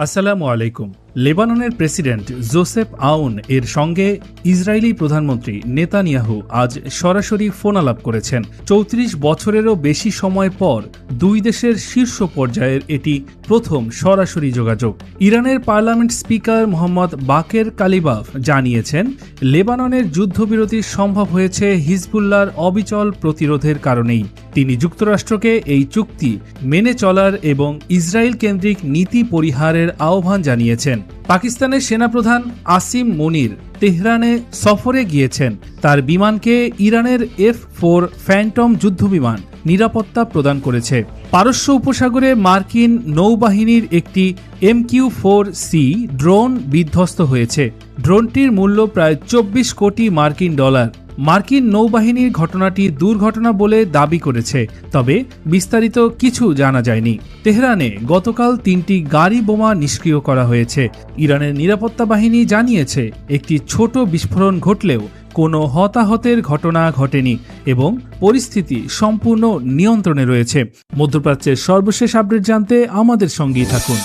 আসসালামু আলাইকুম। লেবাননের প্রেসিডেন্ট জোসেফ আউন এর সঙ্গে ইসরায়েলি প্রধানমন্ত্রী নেতানিয়াহু আজ সরাসরি ফোনালাপ করেছেন। ৩৪ বছরেরও বেশি সময় পর দুই দেশের শীর্ষ পর্যায়ের এটি প্রথম সরাসরি যোগাযোগ। ইরানের পার্লামেন্ট স্পিকার মোহাম্মদ বাকের কালিবাফ জানিয়েছেন, লেবাননের যুদ্ধবিরতি সম্ভব হয়েছে হিজবুল্লাহর অবিচল প্রতিরোধের কারণেই। তিনি যুক্তরাষ্ট্রকে এই চুক্তি মেনে চলার এবং ইসরায়েল কেন্দ্রিক নীতি পরিহারের আহ্বান জানিয়েছেন। পাকিস্তানের সেনাপ্রধান আসিম মুনির তেহরানে সফরে গিয়েছেন। তার বিমানকে ইরানের F-4 ফ্যান্টম যুদ্ধবিমান নিরাপত্তা প্রদান করেছে। পারস্য উপসাগরে মার্কিন নৌবাহিনীর একটি MQ-4C ড্রোন বিধ্বস্ত হয়েছে। ড্রোনটির মূল্য প্রায় 24 কোটি মার্কিন ডলার। মার্কিন নৌবাহিনীর ঘটনাটি দুর্ঘটনা বলে দাবি করেছে, তবে বিস্তারিত কিছু জানা যায়নি। তেহরানে গতকাল 3টি গাড়ি বোমা নিষ্ক্রিয় করা হয়েছে। ইরানের নিরাপত্তা বাহিনী জানিয়েছে একটি ছোট বিস্ফোরণ ঘটলেও কোনো হতাহতের ঘটনা ঘটেনি এবং পরিস্থিতি সম্পূর্ণ নিয়ন্ত্রণে রয়েছে। মধ্যপ্রাচ্যের সর্বশেষ আপডেট জানতে আমাদের সঙ্গেই থাকুন।